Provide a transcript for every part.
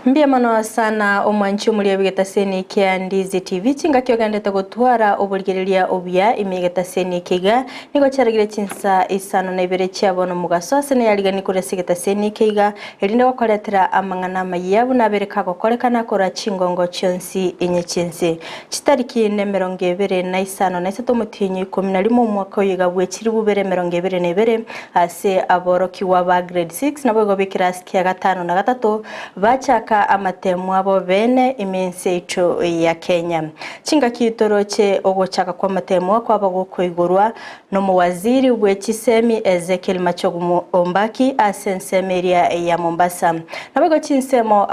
Mbia mano sana omwanchi muri abigetaseni kia Ndizi TV chinga kyogandete gutwara obulgiriria obya imigetaseni kiga nigo charagire Chinsa Isano na Ibere cyabono mugaso asene yaligani kure sigetaseni kiga elinde bakoretera amangana mayabu nabereka gokorekana kora chingongo chonsi enye Chinsi chitariki ne 25 na isato mutinyi 11 mu mwaka yigabwe kiri bubere 22 ase aboroki wa ba grade 6 nabo go bikirasi kya 5 na 3 bachaka amatemu abo bene iminsi ico ya Kenya chinga kitoroche ogochaka kwa matemu kwa bagoko igurwa no muwaziri w'ekisemi Ezekiel Machogumu Ombaki asensemeria ya Mombasa nabego chinsemo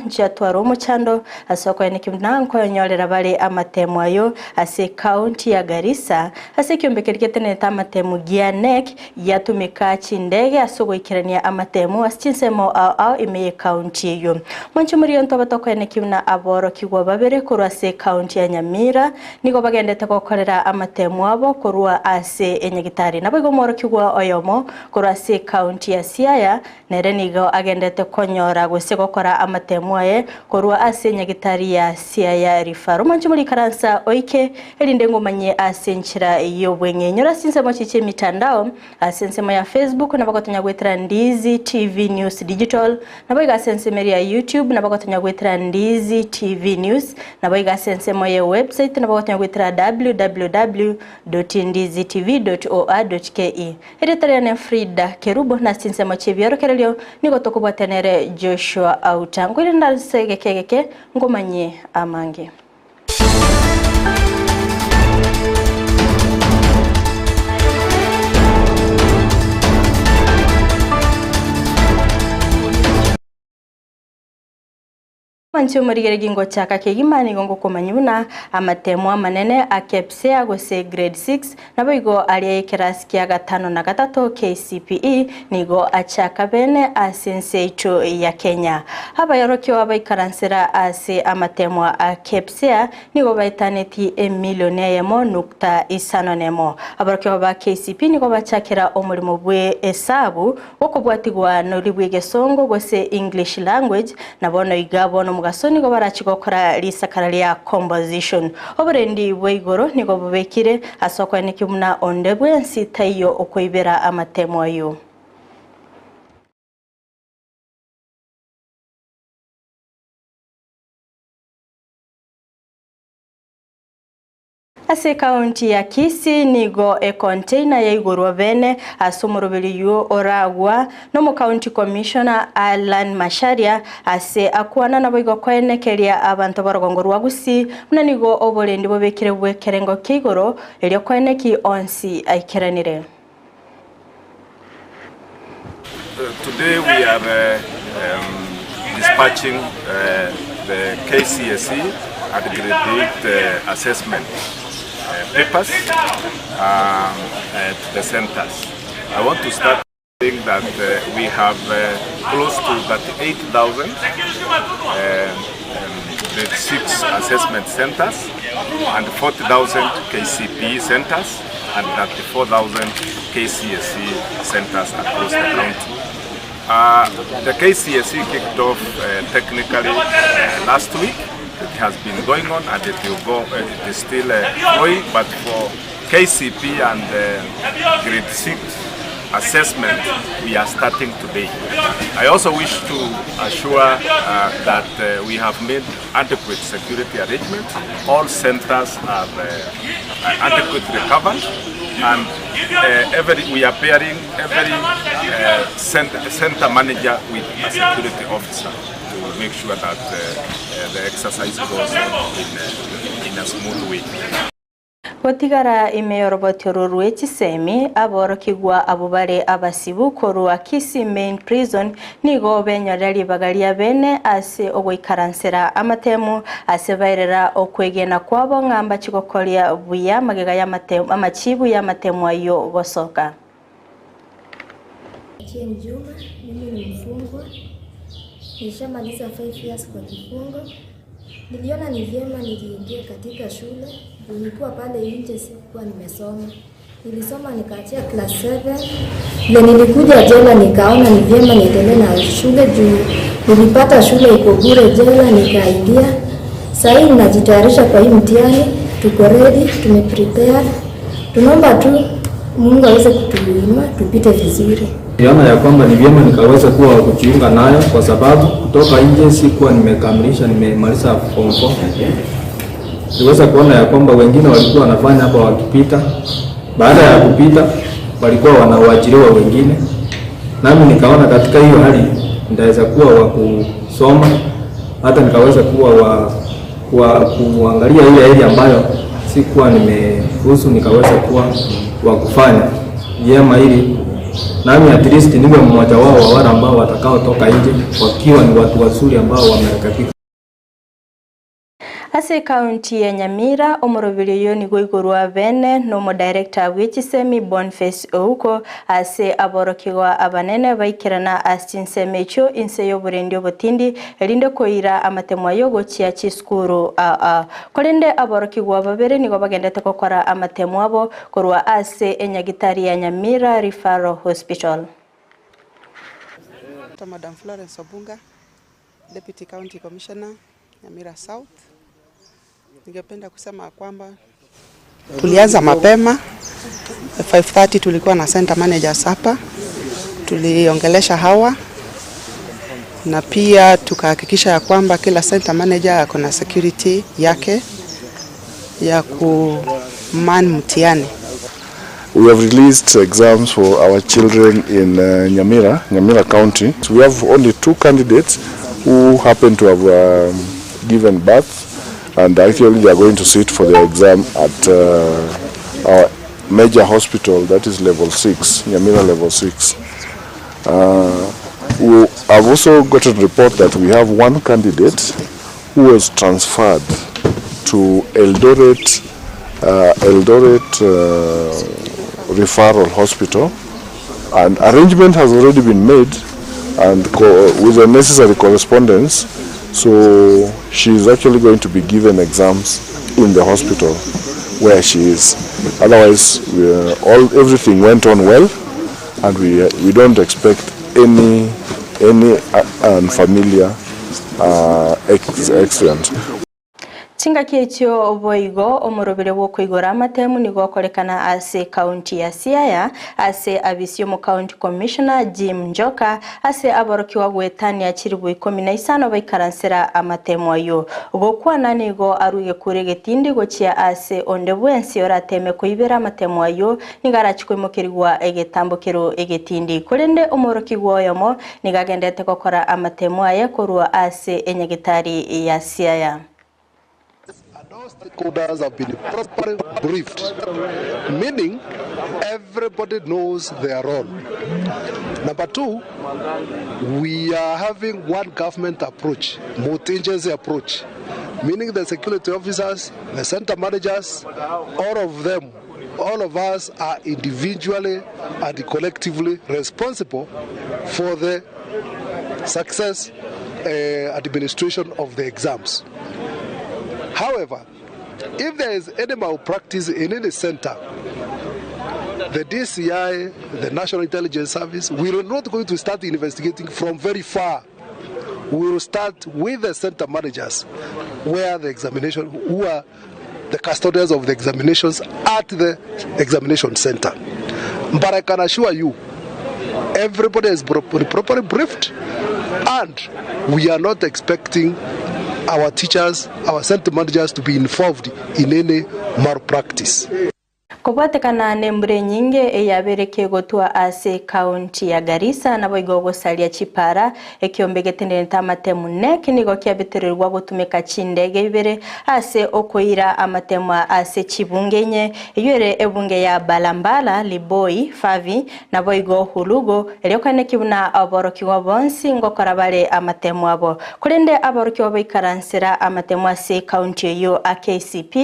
njatwara umuchando asoko enikimnanko yonyorera bale amatemu ayo ase county ya Garissa ase kyombekeriketene tamatemu gianek yatumika chindege asogo ikirania amatemu asinsemo imeye county yo Mwancho muri yonto batokene kimna aboro kigwa babere kurwa se county ya Nyamira niko bagendete kokorera amatemu abo kurwa ase enyegitari nabo moro kigwa oyomo kurwa se county ya Siaya nere nigo agendete konyora gose gokora amatemu aye kurwa ase enyegitari ya Siaya rifaro mwancho muri karansa oike elinde ngomanye ase nchira iyo bwenye nyora sinsemo chiche mitandao asensemo ya Facebook nabagotonya gwetera Ndizi TV News Digital naboiga sensemo ya YouTube nabagotonya gwetera Ndizi TV News naboiga sensemo ya website nabagotonya gwetera www.ndizitv.or.ke editore ne Fridah Kerubo na sinsemo chibyoro kerelyo nigo tokubwatenere Joshua Auta ngwire ndasegekeke ngomanye amange Mancho muri gingo chaka kegimani gongo komanyuna amatemu amanene akepse agose grade 6 naboigo ali kirasi kya 5 na 3 KCPE nigo achaka bene asense icho ya Kenya haba yoroki wabaikaransera ase amatemu akepse nigo baitaneti emiliyone yemo nukta Isano nemo abaroki waba KCPE nigo bachakira omulimo bwe esabu okobwatigwa no libwege songo gose English language nabono igabo no gasoni go barachigokora lisakara lya composition oburendi bweigoro nigo bubekire asoko nikimuna ondebwe nsitayo okoibera amatemo ayo Ase county ya Kisii nigo container ya igoro bene asumurubiri yo oragwa no mu county commissioner Alan Masharia ase akwana nabo igo kwenekeria abantu barogongorwa Gusii munanigo oborendi bobekire bwekerengo kigoro elyo kweneki onsi aikeranire Today we are dispatching the KCSE and grade assessment papers at the centers. I want to start saying that we have close to 38,000 grade 6 assessment centers and 40,000 KCPE centers and 34,000 KCSE centers across the country. The KCSE kicked off technically last week. It has been going on and it will go, it is still going, but for KCP and grade 6 assessment, we are starting today. I also wish to assure that we have made adequate security arrangements. All centers are adequately covered and we are pairing every center manager with a security officer to make sure that the exercise goes in a smooth way. Gotigara imeyoroboti ruruechi semi aboro kigwa abubare abasibu korwa Kisii main prison nigo benyoreri bagalia bene ase ogwikaransera amatemu ase bairera okwegena kwabo ngamba chigokolia buya magega ya matemu amachibu ya matemu ayo bosoka Juma, mimi ni mfungwa. Nishamaliza 5 years kwa kifungo. Niliona ni vyema niliingia katika shule. Nilikuwa pale nje sikuwa nimesoma. Nilisoma nikaachia class 7. Nilikuja jela nikaona ni vyema niendelee na shule juu nilipata shule iko bure jela nikaingia. Sasa ninajitayarisha kwa hii mtihani, tuko ready, tumeprepare. Tunaomba tu Mungu aweze kutuinua tupite vizuri. Niona ya kwamba ni vyema nikaweza kuwa kujiunga nayo kwa sababu kutoka nje sikuwa nimemaliza form 4. Niliweza kuona ya kwamba wengine walikuwa wanafanya hapa wakipita. Baada ya kupita walikuwa wanawaajiriwa wengine. Nami nikaona katika hiyo hali ndaweza kuwa wa kusoma, hata nikaweza kuwa kuangalia ile area ambayo sikuwa nimehusu, nikaweza kuwa wa kufanya vyema ili nami at least niwe mmoja wao wa wale ambao watakao toka nje wakiwa ni watu wazuri ambao wamerekebika. Ase county ya Nyamira omorobiryo ni goigorwa bene no director w'Ekisemi Boniface Ouko ase aborokirwa abanene baikirana asinsemecho inse y'oburendio butindi erinde koira amatemwa yo gochia chiskuru kolende aborokirwa babere nigo bagendete kokora amatemwa abo korwa ase enyagitari ya Nyamira Referral Hospital. Madam Florence Obunga, Deputy County Commissioner Nyamira South. Ningependa kusema kwamba tulianza mapema 5:30 tulikuwa na center managers hapa, tuliongelesha hawa na pia tukahakikisha ya kwamba kila center manager ako na security yake ya kuman mtihani. We have released exams for our children in Nyamira County. So we have only 2 candidates who happen to have given birth, and actually they are going to sit for the exam at our major hospital, that is level 6, Nyamira level 6. We have also gotten a report that we have 1 candidate who was transferred to Eldoret Referral Hospital, and arrangement has already been made and with the necessary correspondence, so she is actually going to be given exams in the hospital where she is. Otherwise, everything went on well, and we don't expect any unfamiliar accident. Chinga kietio oboigo omorobere wo kuigora amatemu nigo korekana ase county ya Siaya ase abisio mo county commissioner Jim Njoka ase aborokiwa gwetania Kiribo 15 baikaransera amatemu ayo gokwana nigo aruge kuregetindi gochia ase ondebwensi orateme kuibera amatemu ayo nigarachikwemokerwa egetambokero egetindi kurende omorokigwa yomo nigagendete kokora amatemu aya korwa ase enyagitari ya Siaya. All stakeholders have been properly briefed, meaning everybody knows their role. Number 2, we are having one government approach, multi-agency approach, meaning the security officers, the center managers, all of us are individually and collectively responsible for the success administration of the exams. However, if there is any malpractice in any center, the DCI, the National Intelligence Service, we are not going to start investigating from very far. We will start with the center managers, where the examination, who are the custodians of the examinations at the examination center. But I can assure you, everybody is properly briefed, and we are not expecting our teachers, our center managers to be involved in any malpractice. Kobatekana nembure nyinge eyabereke gotua ase county ya Garissa na boigogo salia chipara ekiombegete amatemu nek nigo kiabetererwa gutumika chindege Ibere ase okoira amatemwa ase chibungenye yere ebunge ya Balambala Liboi Favi na boigo hulugo eliokane kibuna aborokiwa bonsi ngokora bale amatemwa abo kurende aborokiwa baikaransera amatemwa ase county yo AKCP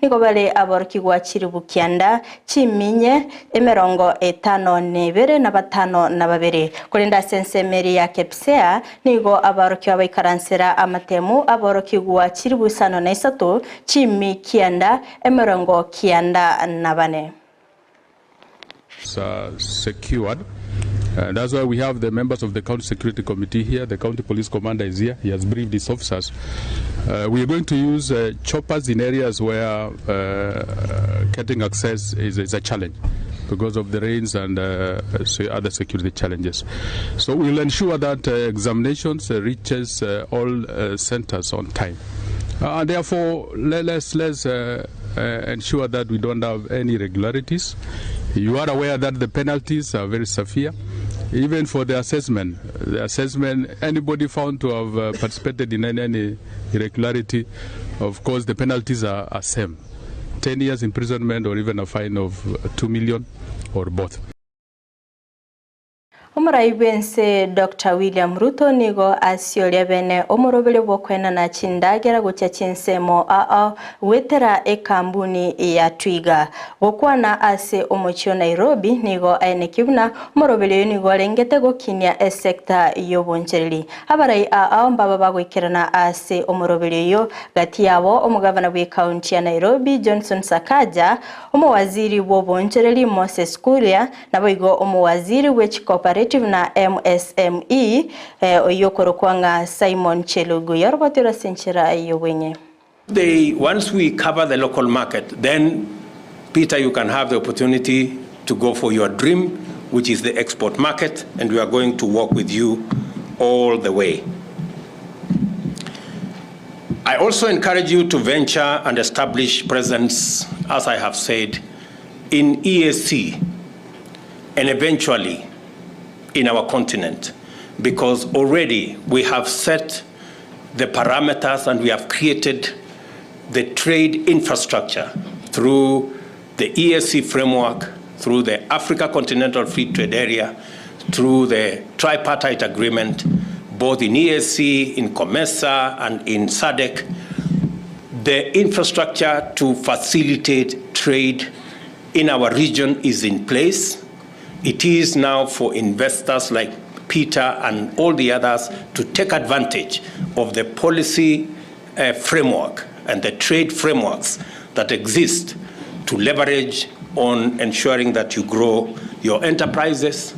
nigo bale aborokiwa Kiribo Kianda chiminye 52 na 52 kulinda sensemeri ya Kepsea nigo aborokiwa baikaransera amatemu aborokigwa Kiribo Isano na Isano chimi Kianda 94. was secured. That's why we have the members of the County Security Committee here. The County Police Commander is here. He has briefed his officers. We are going to use choppers in areas where getting access is a challenge because of the rains and other security challenges. So we will ensure that examinations reaches all centers on time. Therefore, let's ensure that we don't have any irregularities. You are aware that the penalties are very severe. Even for the assessment, anybody found to have participated in any irregularity, of course the penalties are same. 10 years imprisonment or even a fine of 2 million or both. Omuraibense Dr. William Ruto nigo asiolia bene omurobele bokwena na chindagera gucha chinsemo wetera ekambuni ya Twiga gokwana ase omochio Nairobi nigo aenekibuna omurobele nigo lengete gokinia sector yobonchereri abarai mbaba bagwikirana ase omurobele yo gati yabo omugavana bwe county ya Nairobi Johnson Sakaja omwaziri wobonchereri Moses Kuria naboigo omwaziri w'echikooperative na MSME oyokorokwanga Simon Chelugu yorobotira senchera ayowenye. Once we cover the local market, then Peter, you can have the opportunity to go for your dream, which is the export market, and we are going to work with you all the way. I also encourage you to venture and establish presence, as I have said, in EAC and eventually in our continent, because already we have set the parameters and we have created the trade infrastructure through the EAC framework, through the Africa Continental Free Trade Area, through the tripartite agreement, both in EAC, in COMESA, and in SADC. The infrastructure to facilitate trade in our region is in place. It is now for investors like Peter and all the others to take advantage of the policy framework and the trade frameworks that exist to leverage on ensuring that you grow your enterprises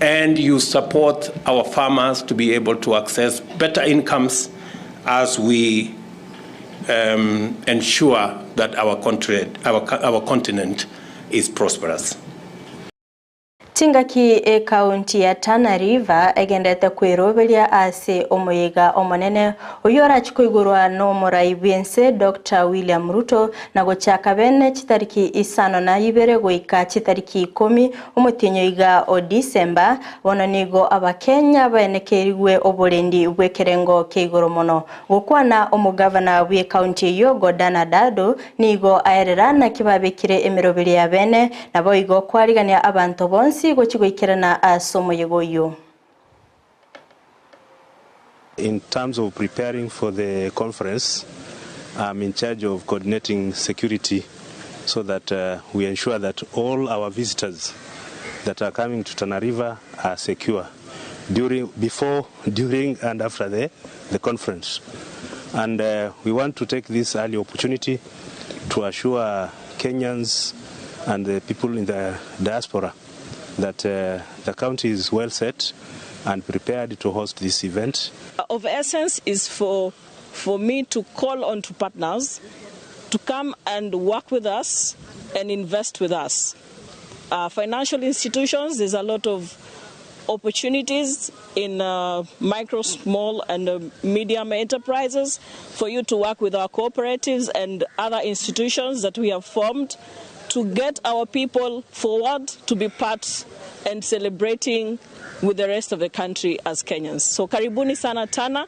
and you support our farmers to be able to access better incomes as we ensure that our continent is prosperous. Tingaki county ya Tana River egendete kwirobelia ase omoyega omonene oyora chikoigurwa no moraibense Dr. William Ruto na gochaka bene chitariki Isano na Ibere goika chitariki 10 omutinyo iga o December bonanigo abakenya baenekeriwe obolendi bwekerengo keigoro mono gokwana omugavana bwe county yo Godana Dado nigo aererana kibabekire emirobelia bene nabo igo kwarigania abantu bonsi in terms of preparing for the conference, I'm in charge of coordinating security so that we ensure that all our visitors that are coming to Tana River are secure before, during, and after the conference. And we want to take this early opportunity to assure Kenyans and the people in the diaspora that the county is well set and prepared to host this event. Of essence is for me to call on to partners to come and work with us and invest with us. Financial institutions, there's a lot of opportunities in micro, small and medium enterprises for you to work with our cooperatives and other institutions that we have formed to get our people forward to be part and celebrating with the rest of the country as Kenyans. So karibuni sana Tana.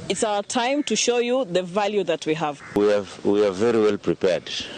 It's our time to show you the value that we have. We are very well prepared.